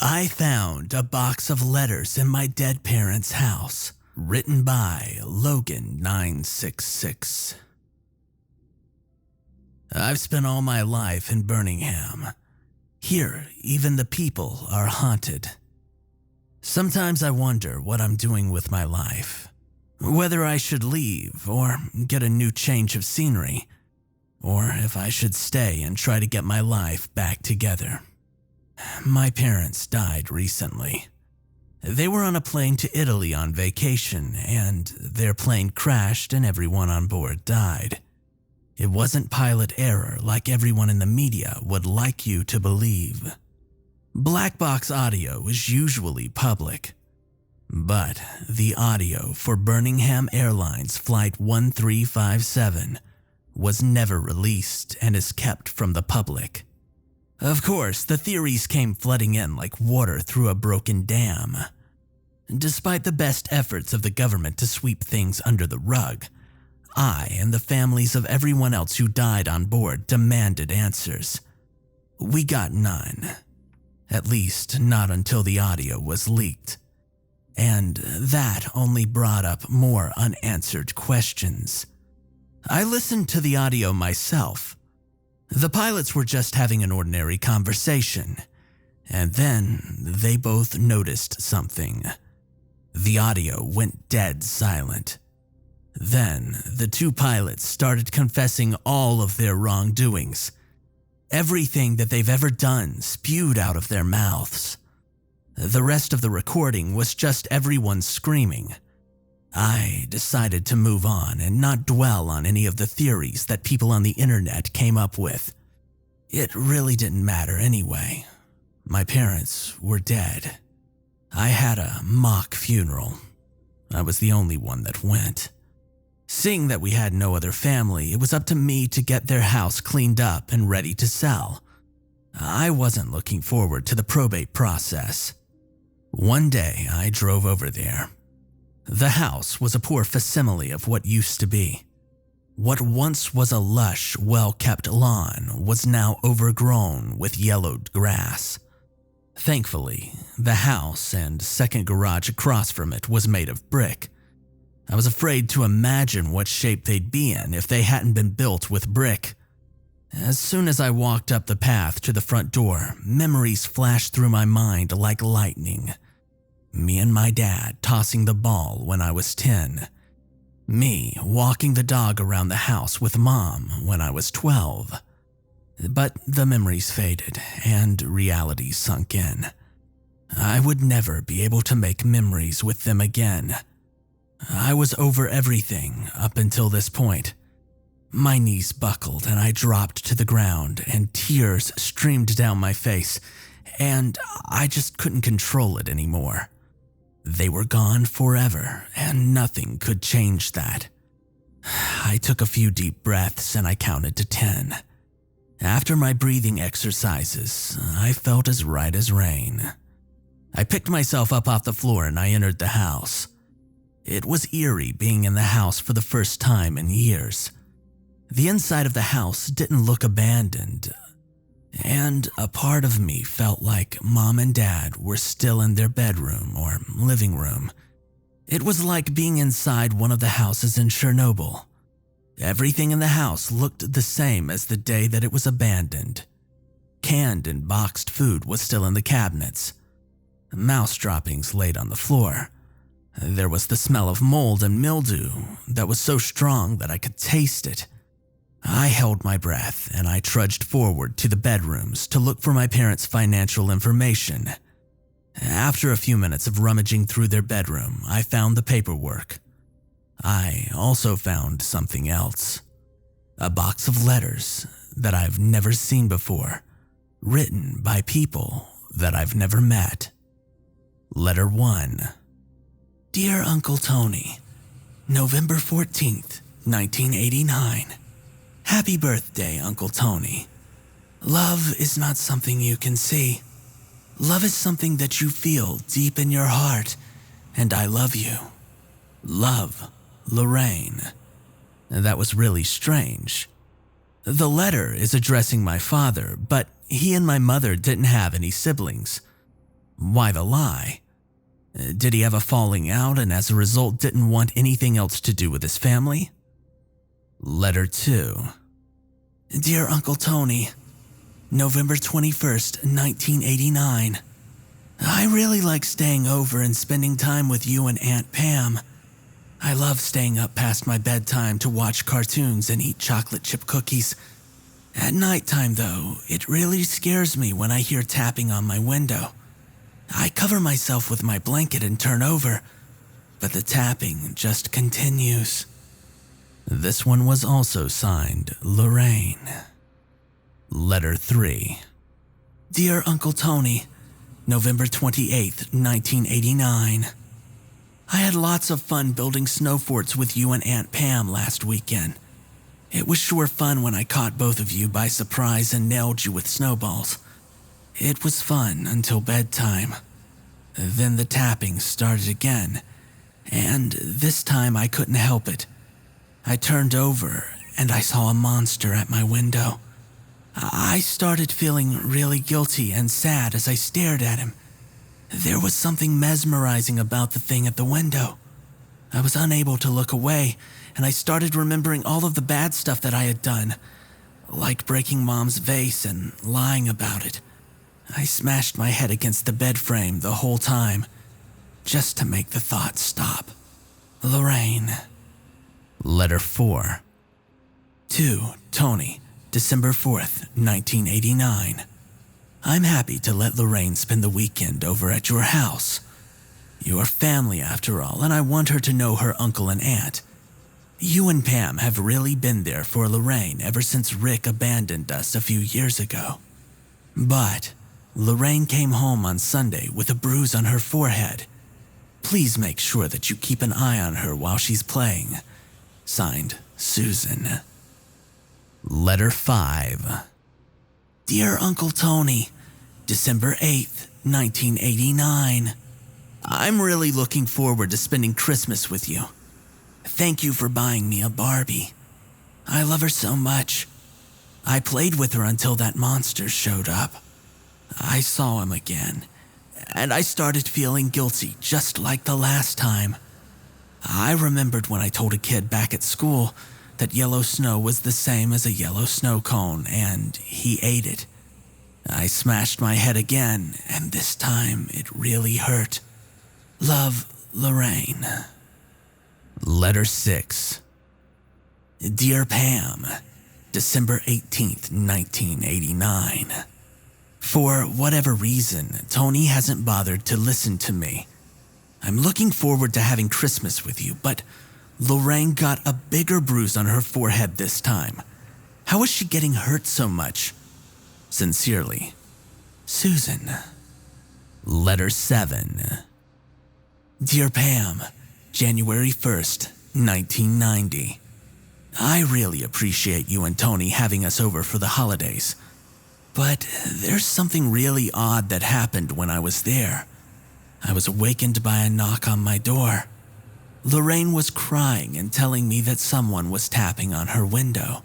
I found a box of letters in my dead parents' house, written by Logan 966. I've spent all my life in Birmingham. Here, even the people are haunted. Sometimes I wonder what I'm doing with my life. Whether I should leave or get a new change of scenery, or if I should stay and try to get my life back together. My parents died recently. They were on a plane to Italy on vacation, and their plane crashed and everyone on board died. It wasn't pilot error like everyone in the media would like you to believe. Black box audio is usually public, but the audio for Birmingham Airlines Flight 1357 was never released and is kept from the public. Of course, the theories came flooding in like water through a broken dam. Despite the best efforts of the government to sweep things under the rug, I and the families of everyone else who died on board demanded answers. We got none. At least, not until the audio was leaked. And that only brought up more unanswered questions. I listened to the audio myself. The pilots were just having an ordinary conversation, and then they both noticed something. The audio went dead silent. Then the two pilots started confessing all of their wrongdoings. Everything that they've ever done spewed out of their mouths. The rest of the recording was just everyone screaming. I decided to move on and not dwell on any of the theories that people on the internet came up with. It really didn't matter anyway. My parents were dead. I had a mock funeral. I was the only one that went. Seeing that we had no other family, it was up to me to get their house cleaned up and ready to sell. I wasn't looking forward to the probate process. One day, I drove over there. The house was a poor facsimile of what used to be. What once was a lush, well-kept lawn was now overgrown with yellowed grass. Thankfully, the house and second garage across from it was made of brick. I was afraid to imagine what shape they'd be in if they hadn't been built with brick. As soon as I walked up the path to the front door, memories flashed through my mind like lightning. Me and my dad tossing the ball when I was 10. Me walking the dog around the house with Mom when I was 12. But the memories faded and reality sunk in. I would never be able to make memories with them again. I was over everything up until this point. My knees buckled and I dropped to the ground and tears streamed down my face, and I just couldn't control it anymore. They were gone forever and nothing could change that. I took a few deep breaths and I counted to 10. After my breathing exercises, I felt as right as rain. I picked myself up off the floor and I entered the house. It was eerie being in the house for the first time in years. The inside of the house didn't look abandoned, and a part of me felt like Mom and Dad were still in their bedroom or living room. It was like being inside one of the houses in Chernobyl. Everything in the house looked the same as the day that it was abandoned. Canned and boxed food was still in the cabinets. Mouse droppings laid on the floor. There was the smell of mold and mildew that was so strong that I could taste it. I held my breath and I trudged forward to the bedrooms to look for my parents' financial information. After a few minutes of rummaging through their bedroom, I found the paperwork. I also found something else. A box of letters that I've never seen before, written by people that I've never met. Letter 1. Dear Uncle Tony, November 14th, 1989. Happy birthday, Uncle Tony. Love is not something you can see. Love is something that you feel deep in your heart, and I love you. Love, Lorraine. That was really strange. The letter is addressing my father, but he and my mother didn't have any siblings. Why the lie? Did he have a falling out and as a result didn't want anything else to do with his family? Letter 2. Dear Uncle Tony, November 21st, 1989. I really like staying over and spending time with you and Aunt Pam. I love staying up past my bedtime to watch cartoons and eat chocolate chip cookies. At nighttime, though, it really scares me when I hear tapping on my window. I cover myself with my blanket and turn over, but the tapping just continues. This one was also signed Lorraine. Letter 3. Dear Uncle Tony, November 28th, 1989. I had lots of fun building snow forts with you and Aunt Pam last weekend. It was sure fun when I caught both of you by surprise and nailed you with snowballs. It was fun until bedtime. Then the tapping started again, and this time I couldn't help it. I turned over and I saw a monster at my window. I started feeling really guilty and sad as I stared at him. There was something mesmerizing about the thing at the window. I was unable to look away, and I started remembering all of the bad stuff that I had done, like breaking Mom's vase and lying about it. I smashed my head against the bed frame the whole time, just to make the thought stop. Lorraine. Letter 4. To Tony, December 4th, 1989. I'm happy to let Lorraine spend the weekend over at your house. You're family after all, and I want her to know her uncle and aunt. You and Pam have really been there for Lorraine ever since Rick abandoned us a few years ago. But Lorraine came home on Sunday with a bruise on her forehead. Please make sure that you keep an eye on her while she's playing. Signed, Susan. Letter 5. Dear Uncle Tony, December 8th, 1989. I'm really looking forward to spending Christmas with you. Thank you for buying me a Barbie. I love her so much. I played with her until that monster showed up. I saw him again, and I started feeling guilty just like the last time. I remembered when I told a kid back at school that yellow snow was the same as a yellow snow cone, and he ate it. I smashed my head again, and this time it really hurt. Love, Lorraine. Letter 6. Dear Pam, December 18th, 1989. For whatever reason, Tony hasn't bothered to listen to me. I'm looking forward to having Christmas with you, but Lorraine got a bigger bruise on her forehead this time. How is she getting hurt so much? Sincerely, Susan. Letter 7. Dear Pam, January 1st, 1990. I really appreciate you and Tony having us over for the holidays. But there's something really odd that happened when I was there. I was awakened by a knock on my door. Lorraine was crying and telling me that someone was tapping on her window.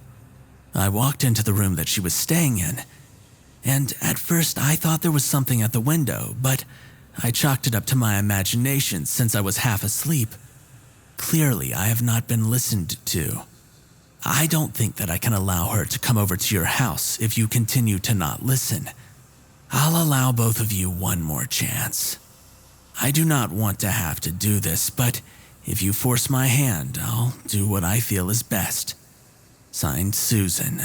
I walked into the room that she was staying in, and at first I thought there was something at the window, but I chalked it up to my imagination since I was half asleep. Clearly, I have not been listened to. I don't think that I can allow her to come over to your house if you continue to not listen. I'll allow both of you one more chance. I do not want to have to do this, but if you force my hand, I'll do what I feel is best. Signed, Susan.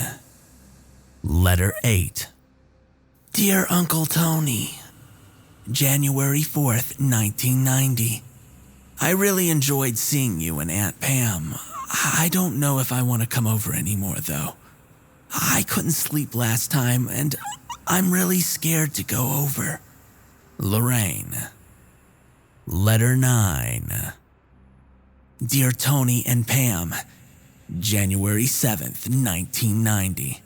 Letter 8. Dear Uncle Tony, January 4th, 1990. I really enjoyed seeing you and Aunt Pam. I don't know if I want to come over anymore, though. I couldn't sleep last time, and I'm really scared to go over. Lorraine. Letter 9. Dear Tony and Pam, January 7th, 1990.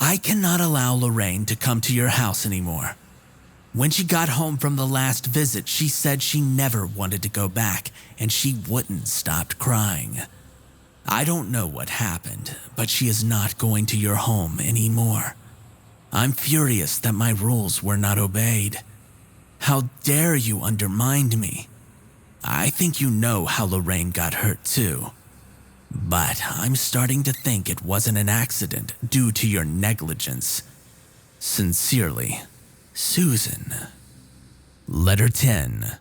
I cannot allow Lorraine to come to your house anymore. When she got home from the last visit, she said she never wanted to go back, and she wouldn't stop crying. I don't know what happened, but she is not going to your home anymore. I'm furious that my rules were not obeyed. How dare you undermine me? I think you know how Lorraine got hurt too. But I'm starting to think it wasn't an accident due to your negligence. Sincerely, Susan. Letter 10.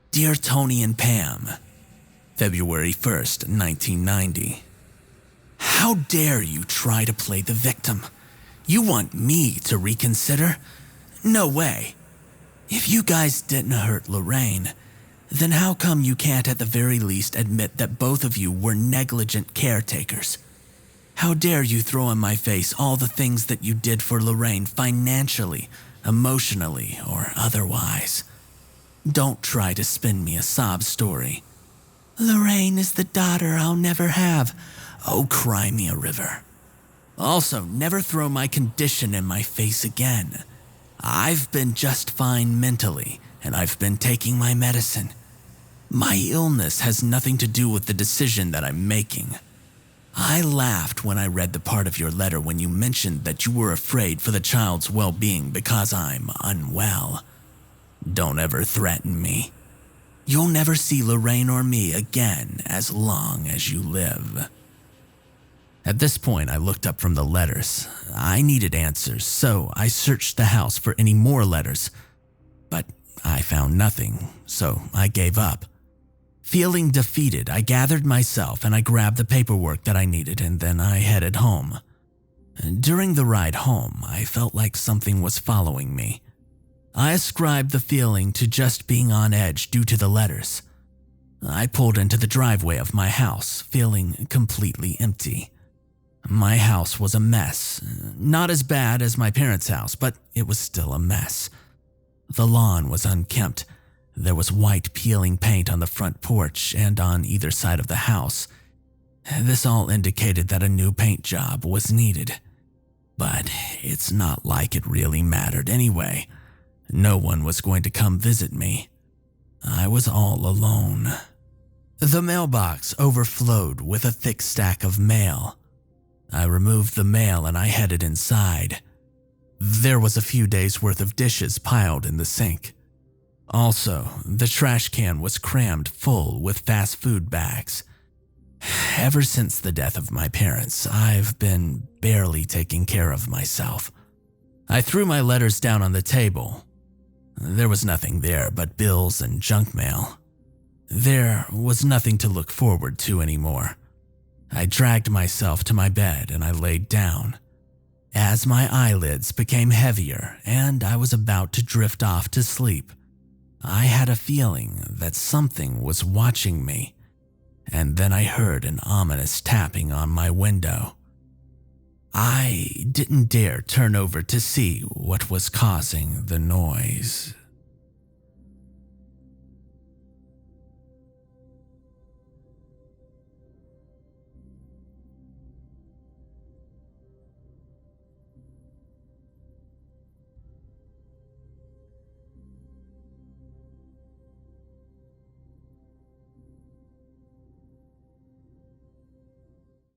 Dear Tony and Pam, February 1st, 1990. How dare you try to play the victim? You want me to reconsider? No way. If you guys didn't hurt Lorraine, then how come you can't at the very least admit that both of you were negligent caretakers? How dare you throw in my face all the things that you did for Lorraine financially, emotionally, or otherwise? Don't try to spin me a sob story. Lorraine is the daughter I'll never have. Oh, cry me a river. Also, never throw my condition in my face again. I've been just fine mentally, and I've been taking my medicine. My illness has nothing to do with the decision that I'm making. I laughed when I read the part of your letter when you mentioned that you were afraid for the child's well-being because I'm unwell. Don't ever threaten me. You'll never see Lorraine or me again as long as you live. At this point, I looked up from the letters. I needed answers, so I searched the house for any more letters. But I found nothing, so I gave up. Feeling defeated, I gathered myself and I grabbed the paperwork that I needed, and then I headed home. During the ride home, I felt like something was following me. I ascribed the feeling to just being on edge due to the letters. I pulled into the driveway of my house, feeling completely empty. My house was a mess. Not as bad as my parents' house, but it was still a mess. The lawn was unkempt. There was white peeling paint on the front porch and on either side of the house. This all indicated that a new paint job was needed. But it's not like it really mattered anyway. No one was going to come visit me. I was all alone. The mailbox overflowed with a thick stack of mail. I removed the mail and I headed inside. There was a few days' worth of dishes piled in the sink. Also, the trash can was crammed full with fast food bags. Ever since the death of my parents, I've been barely taking care of myself. I threw my letters down on the table. There was nothing there but bills and junk mail. There was nothing to look forward to anymore. I dragged myself to my bed and I laid down. As my eyelids became heavier and I was about to drift off to sleep, I had a feeling that something was watching me, and then I heard an ominous tapping on my window. I didn't dare turn over to see what was causing the noise.